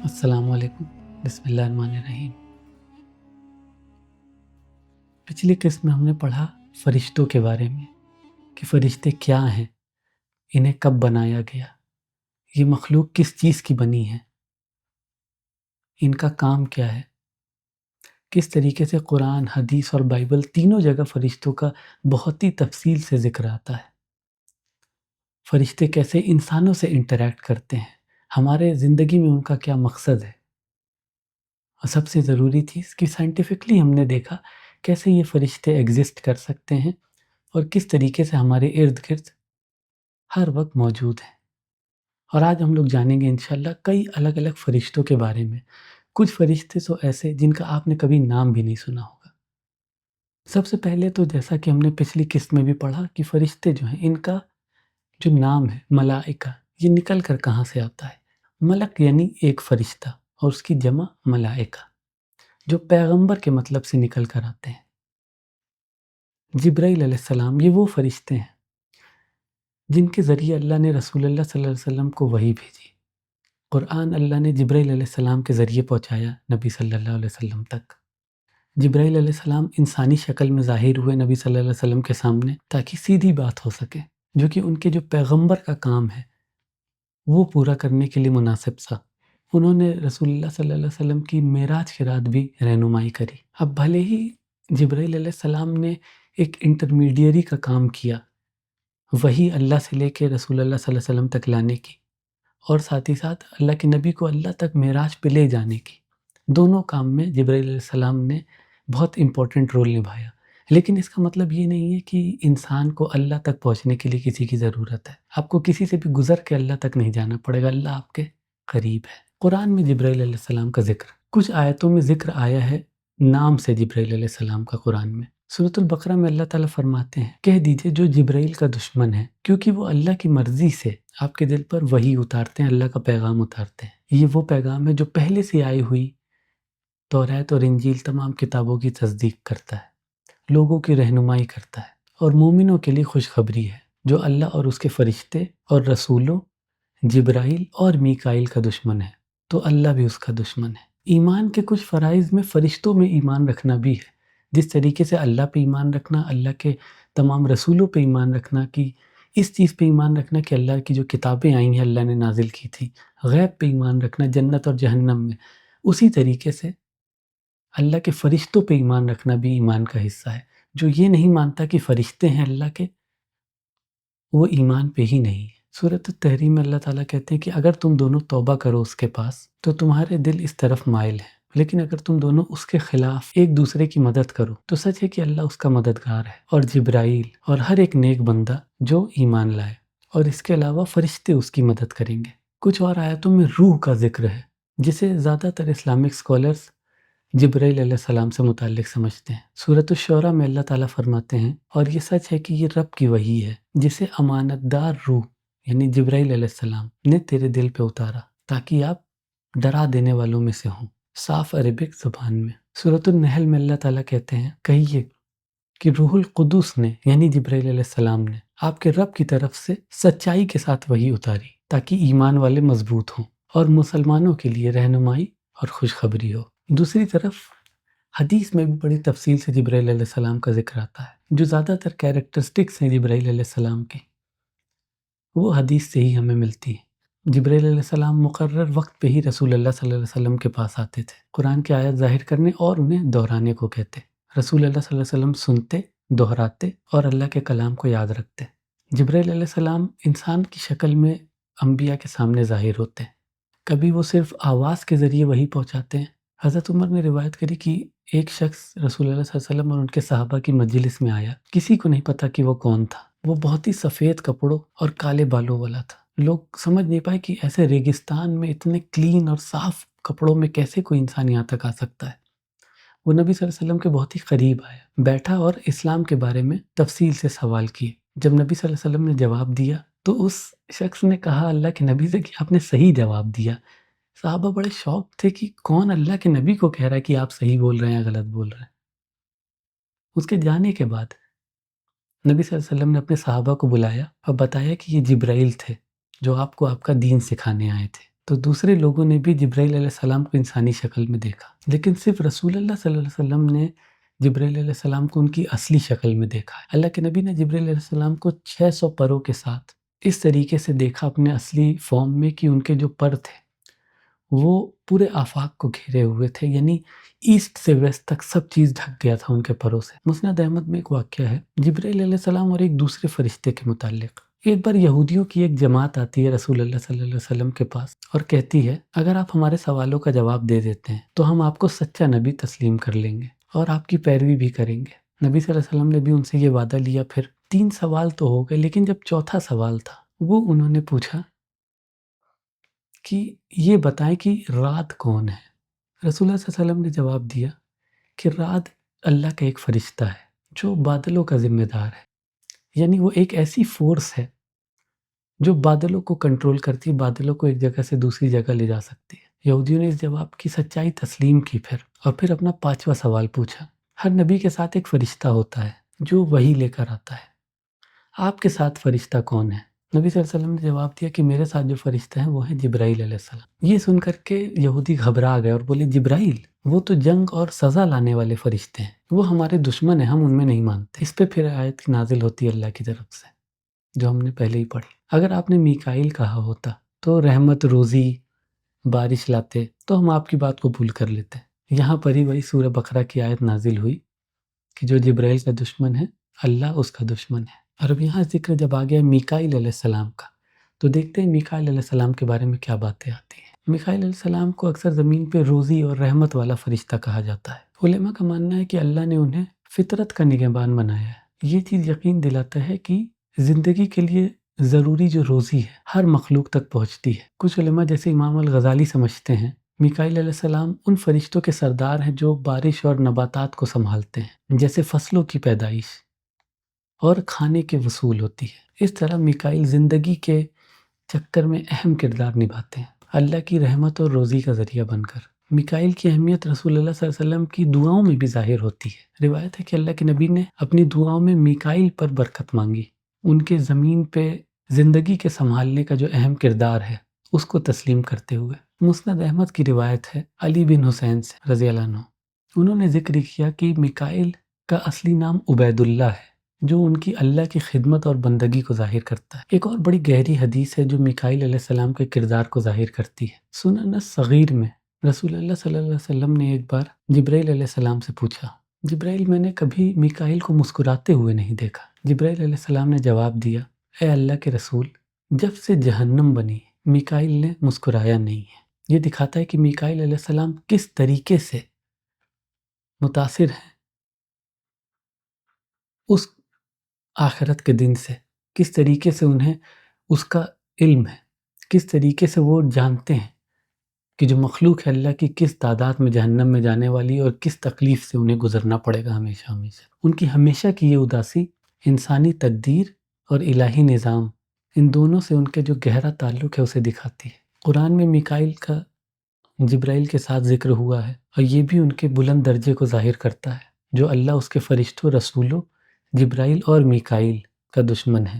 السلام علیکم، بسم اللہ الرحمن الرحیم۔ پچھلی قسط میں ہم نے پڑھا فرشتوں کے بارے میں کہ فرشتے کیا ہیں، انہیں کب بنایا گیا، یہ مخلوق کس چیز کی بنی ہے، ان کا کام کیا ہے، کس طریقے سے قرآن، حدیث اور بائبل تینوں جگہ فرشتوں کا بہت ہی تفصیل سے ذکر آتا ہے۔ فرشتے کیسے انسانوں سے انٹریکٹ کرتے ہیں، ہمارے زندگی میں ان کا کیا مقصد ہے، اور سب سے ضروری چیز کہ سائنٹیفکلی ہم نے دیکھا کیسے یہ فرشتے ایگزسٹ کر سکتے ہیں اور کس طریقے سے ہمارے ارد گرد ہر وقت موجود ہیں۔ اور آج ہم لوگ جانیں گے انشاءاللہ کئی الگ الگ فرشتوں کے بارے میں۔ کچھ فرشتے تو ایسے جن کا آپ نے کبھی نام بھی نہیں سنا ہوگا۔ سب سے پہلے تو جیسا کہ ہم نے پچھلی قسط میں بھی پڑھا کہ فرشتے جو ہیں ان کا جو نام ہے ملائکہ، یہ نکل کر کہاں سے آتا ہے؟ ملک یعنی ایک فرشتہ اور اس کی جمع ملائکہ، جو پیغمبر کے مطلب سے نکل کر آتے ہیں۔ جبرائیل علیہ السلام یہ وہ فرشتے ہیں جن کے ذریعے اللہ نے رسول اللہ صلی اللہ علیہ وسلم کو وحی بھیجی۔ قرآن اللہ نے جبرائیل علیہ السلام کے ذریعے پہنچایا نبی صلی اللہ علیہ وسلم تک۔ جبرائیل علیہ السلام انسانی شکل میں ظاہر ہوئے نبی صلی اللہ علیہ وسلم کے سامنے تاکہ سیدھی بات ہو سکے، جو کہ ان کے جو پیغمبر کا کام ہے وہ پورا کرنے کے لیے مناسب تھا۔ انہوں نے رسول اللہ صلی اللہ علیہ وسلم کی معراج کی رات بھی رہنمائی کری۔ اب بھلے ہی جبرائیل علیہ السلام نے ایک انٹرمیڈیری کا کام کیا، وہی اللہ سے لے کے رسول اللہ صلی اللہ علیہ وسلم تک لانے کی، اور ساتھ ہی ساتھ اللہ کے نبی کو اللہ تک معراج پہ لے جانے کی، دونوں کام میں جبرائیل علیہ السلام نے بہت امپورٹنٹ رول نبھایا۔ لیکن اس کا مطلب یہ نہیں ہے کہ انسان کو اللہ تک پہنچنے کے لیے کسی کی ضرورت ہے۔ آپ کو کسی سے بھی گزر کے اللہ تک نہیں جانا پڑے گا، اللہ آپ کے قریب ہے۔ قرآن میں جبرائیل علیہ السلام کا ذکر، کچھ آیتوں میں ذکر آیا ہے نام سے جبرائیل علیہ السلام کا قرآن میں۔ سورۃ البقرہ میں اللہ تعالیٰ فرماتے ہیں، کہہ دیجئے جو جبرائیل کا دشمن ہے، کیونکہ وہ اللہ کی مرضی سے آپ کے دل پر وحی اتارتے ہیں، اللہ کا پیغام اتارتے ہیں۔ یہ وہ پیغام ہے جو پہلے سے آئی ہوئی توریت اور انجیل تمام کتابوں کی تصدیق کرتا ہے، لوگوں کی رہنمائی کرتا ہے، اور مومنوں کے لیے خوشخبری ہے۔ جو اللہ اور اس کے فرشتے اور رسولوں، جبرائیل اور میکائیل کا دشمن ہے تو اللہ بھی اس کا دشمن ہے۔ ایمان کے کچھ فرائض میں فرشتوں میں ایمان رکھنا بھی ہے، جس طریقے سے اللہ پہ ایمان رکھنا، اللہ کے تمام رسولوں پہ ایمان رکھنا، کہ اس چیز پہ ایمان رکھنا کہ اللہ کی جو کتابیں آئی ہیں اللہ نے نازل کی تھی، غیب پہ ایمان رکھنا، جنت اور جہنم میں، اسی طریقے سے اللہ کے فرشتوں پہ ایمان رکھنا بھی ایمان کا حصہ ہے۔ جو یہ نہیں مانتا کہ فرشتے ہیں اللہ کے، وہ ایمان پہ ہی نہیں ہے۔ سورۃ التحریم میں اللہ تعالیٰ کہتے ہیں کہ اگر تم دونوں توبہ کرو اس کے پاس تو تمہارے دل اس طرف مائل ہیں، لیکن اگر تم دونوں اس کے خلاف ایک دوسرے کی مدد کرو تو سچ ہے کہ اللہ اس کا مددگار ہے، اور جبرائیل اور ہر ایک نیک بندہ جو ایمان لائے، اور اس کے علاوہ فرشتے اس کی مدد کریں گے۔ کچھ اور آیتوں میں روح کا ذکر ہے، جسے زیادہ تر اسلامک اسکالرز جبرائیل علیہ السلام سے متعلق سمجھتے ہیں۔ سورۃ الشعراء میں اللہ تعالیٰ فرماتے ہیں، اور یہ سچ ہے کہ یہ رب کی وحی ہے جسے امانت دار روح یعنی جبرائیل علیہ السلام نے تیرے دل پہ اتارا تاکہ آپ ڈرا دینے والوں میں سے ہوں، صاف عربک زبان میں۔ سورۃ النحل میں اللہ تعالیٰ کہتے ہیں، کہیے کہ روح القدس نے یعنی جبرائیل علیہ السلام نے آپ کے رب کی طرف سے سچائی کے ساتھ وحی اتاری تاکہ ایمان والے مضبوط ہوں اور مسلمانوں کے لیے رہنمائی اور خوشخبری ہو۔ دوسری طرف حدیث میں بھی بڑی تفصیل سے جبرائیل علیہ السلام کا ذکر آتا ہے۔ جو زیادہ تر کیریکٹرسٹکس ہیں جبرائیل علیہ السلام کی، وہ حدیث سے ہی ہمیں ملتی ہیں۔ جبرائیل علیہ السلام مقرر وقت پہ ہی رسول اللہ صلی اللہ علیہ وسلم کے پاس آتے تھے، قرآن کی آیت ظاہر کرنے اور انہیں دہرانے کو کہتے۔ رسول اللہ صلی اللہ علیہ وسلم سنتے، دہراتے اور اللہ کے کلام کو یاد رکھتے۔ جبرائیل علیہ السلام انسان کی شکل میں انبیاء کے سامنے ظاہر ہوتے ہیں، کبھی وہ صرف آواز کے ذریعے وحی پہنچاتے ہیں۔ حضرت عمر نے روایت کری کہ ایک شخص رسول اللہ صلی اللہ علیہ وسلم اور ان کے صحابہ کی مجلس میں آیا، کسی کو نہیں پتا کہ وہ کون تھا۔ وہ بہت ہی سفید کپڑوں اور کالے بالوں والا تھا۔ لوگ سمجھ نہیں پائے کہ ایسے ریگستان میں اتنے کلین اور صاف کپڑوں میں کیسے کوئی انسان یہاں تک آ سکتا ہے۔ وہ نبی صلی اللہ علیہ وسلم کے بہت ہی قریب آیا، بیٹھا اور اسلام کے بارے میں تفصیل سے سوال کیے۔ جب نبی صلی اللہ علیہ وسلم نے جواب دیا تو اس شخص نے کہا اللہ کے نبی سے کہ آپ نے صحیح جواب دیا۔ صحابہ بڑے شوق تھے کہ کون اللہ کے نبی کو کہہ رہا ہے کہ آپ صحیح بول رہے ہیں یا غلط بول رہے ہیں۔ اس کے جانے کے بعد نبی صلی اللہ علیہ وسلم نے اپنے صحابہ کو بلایا اور بتایا کہ یہ جبرائیل تھے جو آپ کو آپ کا دین سکھانے آئے تھے۔ تو دوسرے لوگوں نے بھی جبرائیل علیہ السلام کو انسانی شکل میں دیکھا، لیکن صرف رسول اللہ صلی اللہ علیہ وسلم نے جبرائیل علیہ السلام کو ان کی اصلی شکل میں دیکھا ہے۔ اللہ کے نبی نے جبرائیل علیہ السلام کو 600 پروں کے ساتھ اس طریقے سے دیکھا اپنے اصلی فارم میں کہ ان کے جو پر تھے وہ پورے آفاق کو گھیرے ہوئے تھے، یعنی ایسٹ سے ویسٹ تک سب چیز ڈھک گیا تھا ان کے پروں سے۔ مسند احمد میں ایک واقعہ ہے جبرائیل علیہ السلام اور ایک دوسرے فرشتے کے متعلق۔ ایک بار یہودیوں کی ایک جماعت آتی ہے رسول اللہ صلی اللہ علیہ وسلم کے پاس اور کہتی ہے اگر آپ ہمارے سوالوں کا جواب دے دیتے ہیں تو ہم آپ کو سچا نبی تسلیم کر لیں گے اور آپ کی پیروی بھی کریں گے۔ نبی صلی اللہ علیہ وسلم نے بھی ان سے یہ وعدہ لیا۔ پھر 3 سوال تو ہو گئے، لیکن جب چوتھا سوال تھا وہ انہوں نے پوچھا کہ یہ بتائیں کہ رات کون ہے؟ رسول اللہ صلی اللہ علیہ وسلم نے جواب دیا کہ رات اللہ کا ایک فرشتہ ہے جو بادلوں کا ذمہ دار ہے، یعنی وہ ایک ایسی فورس ہے جو بادلوں کو کنٹرول کرتی ہے، بادلوں کو ایک جگہ سے دوسری جگہ لے جا سکتی ہے۔ یہودیوں نے اس جواب کی سچائی تسلیم کی اور پھر اپنا 5واں سوال پوچھا۔ ہر نبی کے ساتھ ایک فرشتہ ہوتا ہے جو وحی لے کر آتا ہے، آپ کے ساتھ فرشتہ کون ہے؟ نبی صلی اللہ علیہ وسلم نے جواب دیا کہ میرے ساتھ جو فرشتہ ہیں وہ ہیں جبرائیل علیہ السلام۔ یہ سن کر کے یہودی گھبرا گئے اور بولے جبرائیل وہ تو جنگ اور سزا لانے والے فرشتے ہیں، وہ ہمارے دشمن ہیں، ہم ان میں نہیں مانتے۔ اس پہ پھر آیت نازل ہوتی ہے اللہ کی طرف سے جو ہم نے پہلے ہی پڑھی۔ اگر آپ نے میکائیل کہا ہوتا تو رحمت، روزی، بارش لاتے تو ہم آپ کی بات قبول کر لیتے۔ یہاں پر ہی وہی سورہ بقرہ کی آیت نازل ہوئی کہ جو جبرائیل کا دشمن ہے اللہ اس کا دشمن ہے۔ اور اب یہاں ذکر جب آ گیا میکائیل علیہ السلام کا تو دیکھتے ہیں میکائیل علیہ السلام کے بارے میں کیا باتیں آتی ہیں۔ میکائیل علیہ السلام کو اکثر زمین پہ روزی اور رحمت والا فرشتہ کہا جاتا ہے۔ علماء کا ماننا ہے کہ اللہ نے انہیں فطرت کا نگہبان بنایا ہے۔ یہ چیز یقین دلاتا ہے کہ زندگی کے لیے ضروری جو روزی ہے ہر مخلوق تک پہنچتی ہے۔ کچھ علماء جیسے امام الغزالی سمجھتے ہیں میکائیل علیہ السلام ان فرشتوں کے سردار ہیں جو بارش اور نباتات کو سنبھالتے ہیں، جیسے فصلوں کی پیدائش اور کھانے کے وصول ہوتی ہے۔ اس طرح میکائیل زندگی کے چکر میں اہم کردار نبھاتے ہیں، اللہ کی رحمت اور روزی کا ذریعہ بن کر۔ میکائیل کی اہمیت رسول اللہ صلی اللہ علیہ وسلم کی دعاؤں میں بھی ظاہر ہوتی ہے۔ روایت ہے کہ اللہ کے نبی نے اپنی دعاؤں میں میکائیل پر برکت مانگی، ان کے زمین پہ زندگی کے سنبھالنے کا جو اہم کردار ہے اس کو تسلیم کرتے ہوئے۔ مسند احمد کی روایت ہے علی بن حسین سے رضی اللہ عنہ، انہوں نے ذکر کیا کہ میکائیل کا اصلی نام عبید اللہ ہے جو ان کی اللہ کی خدمت اور بندگی کو ظاہر کرتا ہے۔ ایک اور بڑی گہری حدیث ہے جو میکائیل علیہ السلام کے کردار کو ظاہر کرتی ہے۔ سنن صغیر میں رسول اللہ صلی اللہ علیہ وسلم نے ایک بار جبرائیل علیہ السلام سے پوچھا جبرائیل میں نے کبھی میکائیل کو مسکراتے ہوئے نہیں دیکھا۔ جبرائیل علیہ السلام نے جواب دیا اے اللہ کے رسول جب سے جہنم بنی میکائیل نے مسکرایا نہیں ہے۔ یہ دکھاتا ہے کہ میکائیل علیہ السلام کس طریقے سے متاثر ہیں اس آخرت کے دن سے، کس طریقے سے انہیں اس کا علم ہے، کس طریقے سے وہ جانتے ہیں کہ جو مخلوق ہے اللہ کی کس تعداد میں جہنم میں جانے والی اور کس تکلیف سے انہیں گزرنا پڑے گا ہمیشہ ہمیشہ۔ ان کی ہمیشہ کی یہ اداسی انسانی تقدیر اور الہی نظام ان دونوں سے ان کے جو گہرا تعلق ہے اسے دکھاتی ہے۔ قرآن میں میکائیل کا جبرائیل کے ساتھ ذکر ہوا ہے اور یہ بھی ان کے بلند درجے کو ظاہر کرتا ہے جو اللہ اس کے فرشتوں، رسولوں جبرائیل اور میکائیل کا دشمن ہے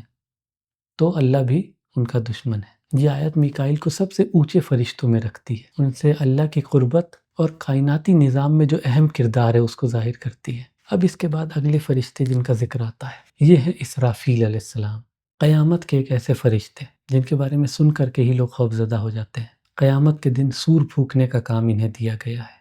تو اللہ بھی ان کا دشمن ہے۔ یہ آیت میکائیل کو سب سے اونچے فرشتوں میں رکھتی ہے، ان سے اللہ کی قربت اور کائناتی نظام میں جو اہم کردار ہے اس کو ظاہر کرتی ہے۔ اب اس کے بعد اگلے فرشتے جن کا ذکر آتا ہے یہ ہے اسرافیل علیہ السلام، قیامت کے ایک ایسے فرشتے جن کے بارے میں سن کر کے ہی لوگ خوفزدہ ہو جاتے ہیں۔ قیامت کے دن سور پھونکنے کا کام انہیں دیا گیا ہے۔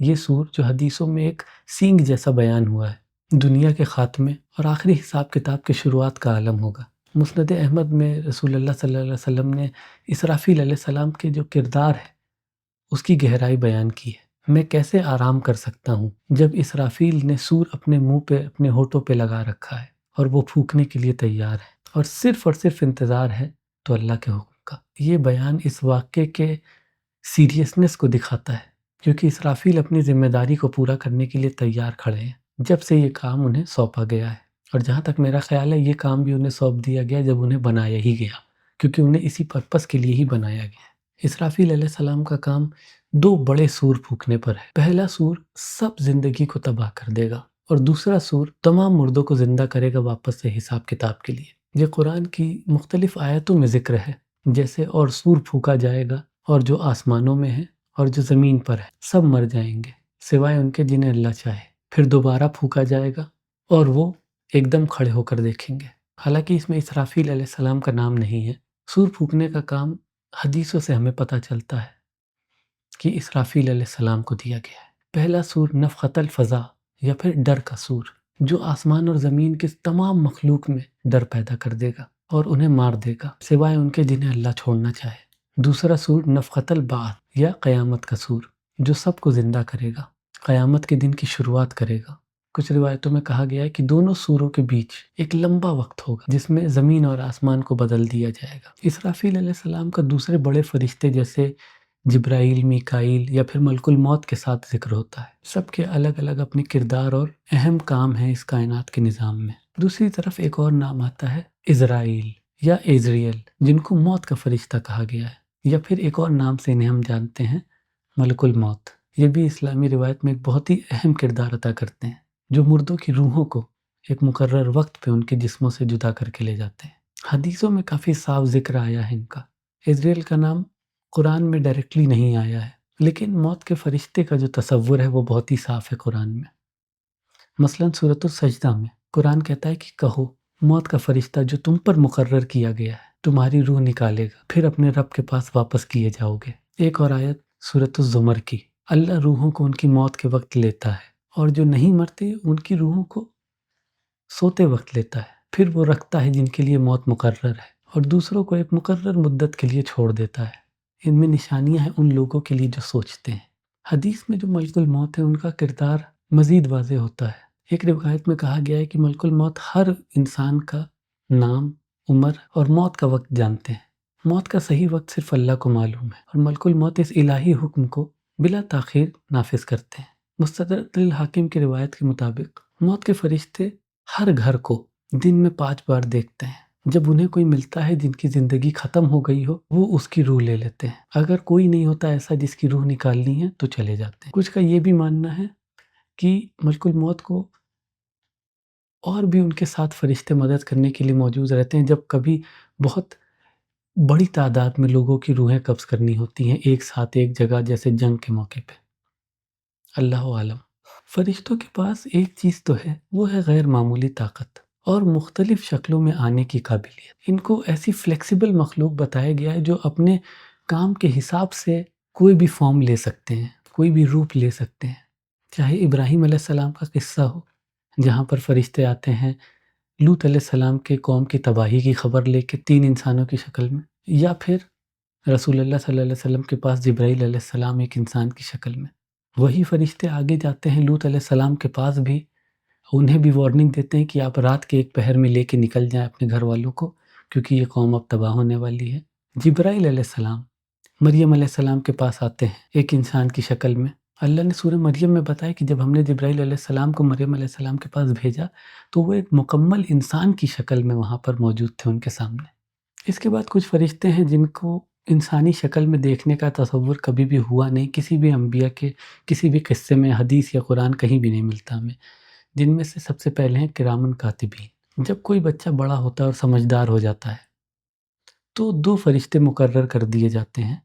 یہ سور جو حدیثوں میں ایک سینگ جیسا بیان ہوا ہے دنیا کے خاتمے اور آخری حساب کتاب کے شروعات کا عالم ہوگا۔ مسند احمد میں رسول اللہ صلی اللہ علیہ وسلم نے اسرافیل علیہ السلام کے جو کردار ہے اس کی گہرائی بیان کی ہے۔ میں کیسے آرام کر سکتا ہوں جب اسرافیل نے سور اپنے منہ پہ، اپنے ہونٹوں پہ لگا رکھا ہے اور وہ پھونکنے کے لیے تیار ہے اور صرف انتظار ہے تو اللہ کے حکم کا۔ یہ بیان اس واقعے کے سیریسنس کو دکھاتا ہے کیونکہ اسرافیل اپنی ذمہ داری کو پورا کرنے کے لیے تیار کھڑے ہیں جب سے یہ کام انہیں سونپا گیا ہے، اور جہاں تک میرا خیال ہے یہ کام بھی انہیں سونپ دیا گیا جب انہیں بنایا ہی گیا، کیونکہ انہیں اسی پرپس کے لیے ہی بنایا گیا۔ اسرافیل علیہ السلام کا کام 2 بڑے سور پھونکنے پر ہے۔ پہلا سور سب زندگی کو تباہ کر دے گا، اور دوسرا سور تمام مردوں کو زندہ کرے گا واپس سے حساب کتاب کے لیے۔ یہ قرآن کی مختلف آیتوں میں ذکر ہے، جیسے اور سور پھونکا جائے گا اور جو آسمانوں میں ہے اور جو زمین پر ہے سب مر جائیں گے سوائے ان کے جنہیں اللہ چاہے، پھر دوبارہ پھونکا جائے گا اور وہ ایک دم کھڑے ہو کر دیکھیں گے۔ حالانکہ اس میں اسرافیل علیہ السلام کا نام نہیں ہے۔ سور پھونکنے کا کام حدیثوں سے ہمیں پتہ چلتا ہے کہ اسرافیل علیہ السلام کو دیا گیا ہے۔ پہلا سور نفخۃ الفزع یا پھر ڈر کا سور، جو آسمان اور زمین کے تمام مخلوق میں ڈر پیدا کر دے گا اور انہیں مار دے گا سوائے ان کے جنہیں اللہ چھوڑنا چاہے۔ دوسرا سور نفخۃ البعث یا قیامت کا سور، جو سب کو زندہ کرے گا، قیامت کے دن کی شروعات کرے گا۔ کچھ روایتوں میں کہا گیا ہے کہ دونوں سوروں کے بیچ ایک لمبا وقت ہوگا جس میں زمین اور آسمان کو بدل دیا جائے گا۔ اسرافیل علیہ السلام کا دوسرے بڑے فرشتے جیسے جبرائیل، میکائیل یا پھر ملک الموت کے ساتھ ذکر ہوتا ہے۔ سب کے الگ الگ اپنے کردار اور اہم کام ہیں اس کائنات کے نظام میں۔ دوسری طرف ایک اور نام آتا ہے عزرائیل یا عزریل، جن کو موت کا فرشتہ کہا گیا ہے، یا پھر ایک اور نام سے انہیں ہم جانتے ہیں ملک الموت۔ یہ بھی اسلامی روایت میں ایک بہت ہی اہم کردار ادا کرتے ہیں، جو مردوں کی روحوں کو ایک مقرر وقت پہ ان کے جسموں سے جدا کر کے لے جاتے ہیں۔ حدیثوں میں کافی صاف ذکر آیا ہے ان کا۔ عزریل کا نام قرآن میں ڈائریکٹلی نہیں آیا ہے، لیکن موت کے فرشتے کا جو تصور ہے وہ بہت ہی صاف ہے قرآن میں۔ مثلاً سورۃ السجدہ میں قرآن کہتا ہے کہ کہو، موت کا فرشتہ جو تم پر مقرر کیا گیا ہے تمہاری روح نکالے گا، پھر اپنے رب کے پاس واپس کیے جاؤ گے۔ ایک اور آیت سورۃ الزمر کی، اللہ روحوں کو ان کی موت کے وقت لیتا ہے اور جو نہیں مرتے ان کی روحوں کو سوتے وقت لیتا ہے، پھر وہ رکھتا ہے جن کے لیے موت مقرر ہے اور دوسروں کو ایک مقرر مدت کے لیے چھوڑ دیتا ہے۔ ان میں نشانیاں ہیں ان لوگوں کے لیے جو سوچتے ہیں۔ حدیث میں جو ملک الموت ہے ان کا کردار مزید واضح ہوتا ہے۔ ایک روایت میں کہا گیا ہے کہ ملک الموت ہر انسان کا نام، عمر اور موت کا وقت جانتے ہیں۔ موت کا صحیح وقت صرف اللہ کو معلوم ہے اور ملک الموت اس الہی حکم کو بلا تاخیر نافذ کرتے ہیں۔ مستدرک الحاکم کی روایت کے مطابق موت کے فرشتے ہر گھر کو دن میں 5 بار دیکھتے ہیں۔ جب انہیں کوئی ملتا ہے جن کی زندگی ختم ہو گئی ہو، وہ اس کی روح لے لیتے ہیں۔ اگر کوئی نہیں ہوتا ایسا جس کی روح نکالنی ہے تو چلے جاتے ہیں۔ کچھ کا یہ بھی ماننا ہے کہ ملک الموت کو اور بھی ان کے ساتھ فرشتے مدد کرنے کے لیے موجود رہتے ہیں جب کبھی بہت بڑی تعداد میں لوگوں کی روحیں قبض کرنی ہوتی ہیں ایک ساتھ ایک جگہ، جیسے جنگ کے موقع پہ۔ اللہ عالم۔ فرشتوں کے پاس ایک چیز تو ہے، وہ ہے غیر معمولی طاقت اور مختلف شکلوں میں آنے کی قابلیت۔ ان کو ایسی فلیکسیبل مخلوق بتایا گیا ہے جو اپنے کام کے حساب سے کوئی بھی فارم لے سکتے ہیں، کوئی بھی روپ لے سکتے ہیں۔ چاہے ابراہیم علیہ السلام کا قصہ ہو جہاں پر فرشتے آتے ہیں لوط علیہ السلام کے قوم کی تباہی کی خبر لے کے 3 انسانوں کی شکل میں، یا پھر رسول اللہ صلی اللہ علیہ وسلم کے پاس جبرائیل علیہ السلام ایک انسان کی شکل میں۔ وہی فرشتے آگے جاتے ہیں لوط علیہ السلام کے پاس بھی، انہیں بھی وارننگ دیتے ہیں کہ آپ رات کے ایک پہر میں لے کے نکل جائیں اپنے گھر والوں کو، کیونکہ یہ قوم اب تباہ ہونے والی ہے۔ جبرائیل علیہ السلام مریم علیہ السلام کے پاس آتے ہیں ایک انسان کی شکل میں۔ اللہ نے سورہ مریم میں بتایا کہ جب ہم نے جبرائیل علیہ السلام کو مریم علیہ السلام کے پاس بھیجا تو وہ ایک مکمل انسان کی شکل میں وہاں پر موجود تھے ان کے سامنے۔ اس کے بعد کچھ فرشتے ہیں جن کو انسانی شکل میں دیکھنے کا تصور کبھی بھی ہوا نہیں، کسی بھی انبیاء کے کسی بھی قصے میں، حدیث یا قرآن کہیں بھی نہیں ملتا ہمیں، جن میں سے سب سے پہلے ہیں کرامن کاتبین۔ جب کوئی بچہ بڑا ہوتا ہے اور سمجھدار ہو جاتا ہے تو 2 فرشتے مقرر کر دیے جاتے ہیں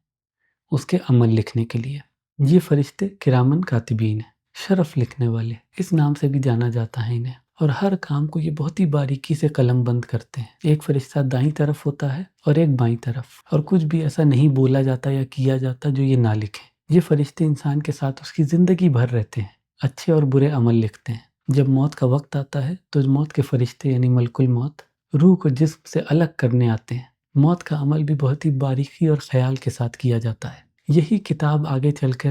اس کے عمل لکھنے کے لیے۔ یہ فرشتے کرامن کاتبین ہیں، شرف لکھنے والے، اس نام سے بھی جانا جاتا ہے انہیں، اور ہر کام کو یہ بہت ہی باریکی سے قلم بند کرتے ہیں۔ ایک فرشتہ دائیں طرف ہوتا ہے اور ایک بائیں طرف، اور کچھ بھی ایسا نہیں بولا جاتا یا کیا جاتا جو یہ نہ لکھیں۔ یہ فرشتے انسان کے ساتھ اس کی زندگی بھر رہتے ہیں، اچھے اور برے عمل لکھتے ہیں۔ جب موت کا وقت آتا ہے تو موت کے فرشتے یعنی ملک الموت روح کو جسم سے الگ کرنے آتے ہیں۔ موت کا عمل بھی بہت ہی باریکی اور خیال کے ساتھ کیا جاتا ہے۔ یہی کتاب آگے چل کے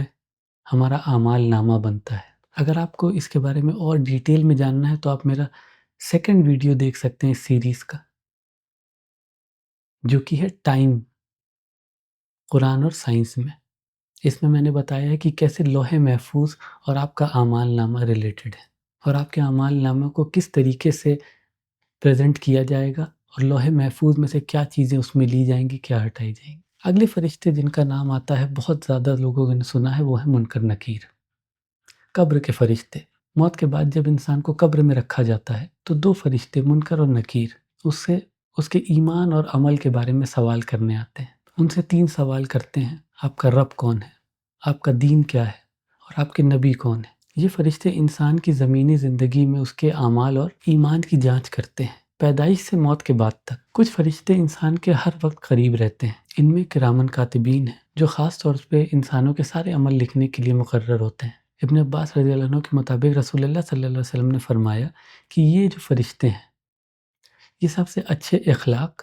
ہمارا اعمال نامہ بنتا ہے۔ اگر آپ کو اس کے بارے میں اور ڈیٹیل میں جاننا ہے تو آپ میرا 2nd ویڈیو دیکھ سکتے ہیں اس سیریز کا، جو کہ ہے ٹائم، قرآن اور سائنس میں۔ اس میں نے بتایا ہے کہ کیسے لوح محفوظ اور آپ کا اعمال نامہ ریلیٹڈ ہے، اور آپ کے اعمال نامہ کو کس طریقے سے پریزنٹ کیا جائے گا، اور لوح محفوظ میں سے کیا چیزیں اس میں لی جائیں گی، کیا ہٹائی جائیں گی۔ اگلے فرشتے جن کا نام آتا ہے بہت زیادہ لوگوں نے سنا ہے، وہ ہے منکر نکیر، قبر کے فرشتے۔ موت کے بعد جب انسان کو قبر میں رکھا جاتا ہے تو 2 فرشتے منکر اور نکیر اس کے ایمان اور عمل کے بارے میں سوال کرنے آتے ہیں۔ ان سے 3 سوال کرتے ہیں: آپ کا رب کون ہے؟ آپ کا دین کیا ہے؟ اور آپ کے نبی کون ہے؟ یہ فرشتے انسان کی زمینی زندگی میں اس کے اعمال اور ایمان کی جانچ کرتے ہیں، پیدائش سے موت کے بعد تک۔ کچھ فرشتے انسان کے ہر وقت قریب رہتے ہیں، ان میں کرامن کاتبین ہیں جو خاص طور پہ انسانوں کے سارے عمل لکھنے کے لیے مقرر ہوتے ہیں۔ ابن عباس رضی اللہ عنہ کے مطابق رسول اللہ صلی اللہ علیہ وسلم نے فرمایا کہ یہ جو فرشتے ہیں یہ سب سے اچھے اخلاق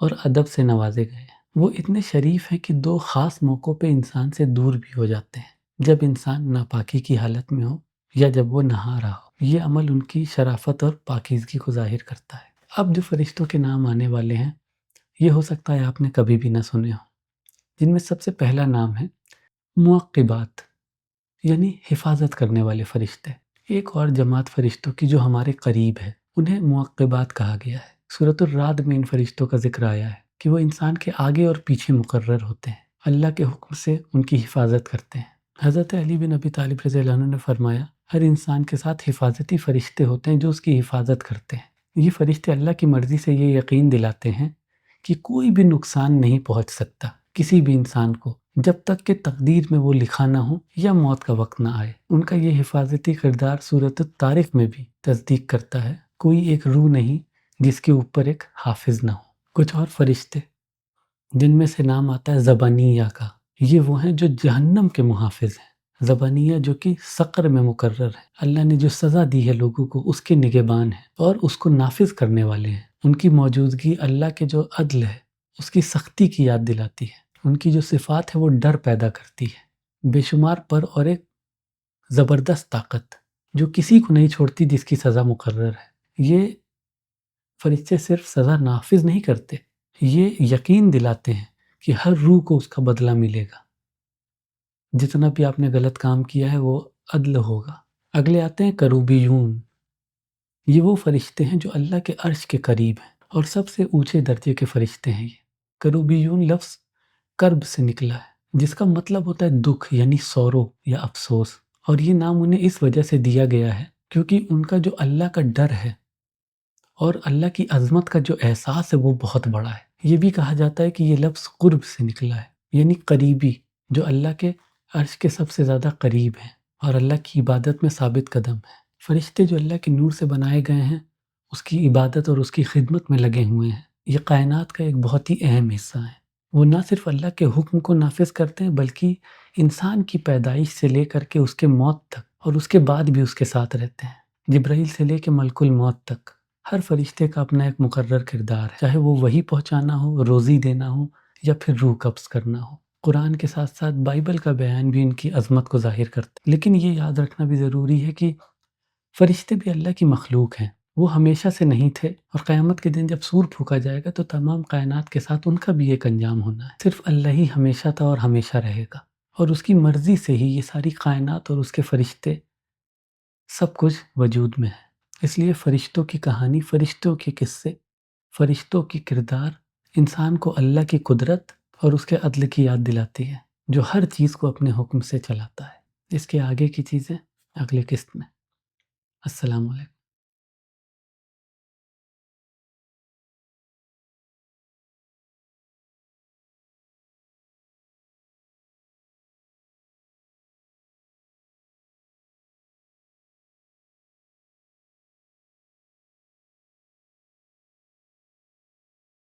اور ادب سے نوازے گئے ہیں۔ وہ اتنے شریف ہیں کہ 2 خاص موقعوں پہ انسان سے دور بھی ہو جاتے ہیں، جب انسان ناپاکی کی حالت میں ہو یا جب وہ نہا رہا ہو۔ یہ عمل ان کی شرافت اور پاکیزگی کو ظاہر کرتا ہے۔ اب جو فرشتوں کے نام آنے والے ہیں یہ ہو سکتا ہے آپ نے کبھی بھی نہ سنے ہوں، جن میں سب سے پہلا نام ہے معقبات، یعنی حفاظت کرنے والے فرشتے۔ ایک اور جماعت فرشتوں کی جو ہمارے قریب ہے انہیں معقبات کہا گیا ہے۔ سورۃ الرعد میں ان فرشتوں کا ذکر آیا ہے کہ وہ انسان کے آگے اور پیچھے مقرر ہوتے ہیں، اللہ کے حکم سے ان کی حفاظت کرتے ہیں۔ حضرت علی بن ابی طالب رضی اللہ عنہ نے فرمایا ہر انسان کے ساتھ حفاظتی فرشتے ہوتے ہیں جو اس کی حفاظت کرتے ہیں۔ یہ فرشتے اللہ کی مرضی سے یہ یقین دلاتے ہیں کہ کوئی بھی نقصان نہیں پہنچ سکتا کسی بھی انسان کو جب تک کہ تقدیر میں وہ لکھا نہ ہو یا موت کا وقت نہ آئے۔ ان کا یہ حفاظتی کردار سورۃ الطارق میں بھی تصدیق کرتا ہے، کوئی ایک روح نہیں جس کے اوپر ایک حافظ نہ ہو۔ کچھ اور فرشتے جن میں سے نام آتا ہے زبانیہ کا، یہ وہ ہیں جو جہنم کے محافظ ہیں۔ زبانیہ جو کہ سقر میں مقرر ہے، اللہ نے جو سزا دی ہے لوگوں کو اس کے نگہبان ہیں اور اس کو نافذ کرنے والے ہیں۔ ان کی موجودگی اللہ کے جو عدل ہے اس کی سختی کی یاد دلاتی ہے، ان کی جو صفات ہے وہ ڈر پیدا کرتی ہے، بے شمار پر اور ایک زبردست طاقت جو کسی کو نہیں چھوڑتی جس کی سزا مقرر ہے۔ یہ فرشتے صرف سزا نافذ نہیں کرتے، یہ یقین دلاتے ہیں کہ ہر روح کو اس کا بدلہ ملے گا، جتنا بھی آپ نے غلط کام کیا ہے وہ عدل ہوگا۔ اگلے آتے ہیں کروبیون، یہ وہ فرشتے ہیں جو اللہ کے عرش کے قریب ہیں اور سب سے اونچے درجے کے فرشتے ہیں۔ یہ کروبیون لفظ کرب سے نکلا ہے جس کا مطلب ہوتا ہے دکھ، یعنی سورو یا افسوس، اور یہ نام انہیں اس وجہ سے دیا گیا ہے کیونکہ ان کا جو اللہ کا ڈر ہے اور اللہ کی عظمت کا جو احساس ہے وہ بہت بڑا ہے۔ یہ بھی کہا جاتا ہے کہ یہ لفظ قرب سے نکلا ہے، یعنی قریبی، جو اللہ کے عرش کے سب سے زیادہ قریب ہیں اور اللہ کی عبادت میں ثابت قدم ہیں۔ فرشتے جو اللہ کے نور سے بنائے گئے ہیں اس کی عبادت اور اس کی خدمت میں لگے ہوئے ہیں۔ یہ کائنات کا ایک بہت ہی اہم حصہ ہے۔ وہ نہ صرف اللہ کے حکم کو نافذ کرتے ہیں بلکہ انسان کی پیدائش سے لے کر کے اس کے موت تک اور اس کے بعد بھی اس کے ساتھ رہتے ہیں۔ جبرائیل سے لے کے ملک الموت تک ہر فرشتے کا اپنا ایک مقرر کردار ہے، چاہے وہ وحی پہنچانا ہو، روزی دینا ہو یا پھر روح قبض کرنا ہو۔ قرآن کے ساتھ ساتھ بائبل کا بیان بھی ان کی عظمت کو ظاہر کرتا ہے۔ لیکن یہ یاد رکھنا بھی ضروری ہے کہ فرشتے بھی اللہ کی مخلوق ہیں، وہ ہمیشہ سے نہیں تھے، اور قیامت کے دن جب سور پھونکا جائے گا تو تمام کائنات کے ساتھ ان کا بھی ایک انجام ہونا ہے۔ صرف اللہ ہی ہمیشہ تھا اور ہمیشہ رہے گا، اور اس کی مرضی سے ہی یہ ساری کائنات اور اس کے فرشتے سب کچھ وجود میں ہے۔ اس لیے فرشتوں کی کہانی، فرشتوں کے قصے، فرشتوں کی کردار انسان کو اللہ کی قدرت اور اس کے عدل کی یاد دلاتی ہے، جو ہر چیز کو اپنے حکم سے چلاتا ہے۔ اس کے آگے کی چیزیں اگلی قسط میں۔ السلام علیکم۔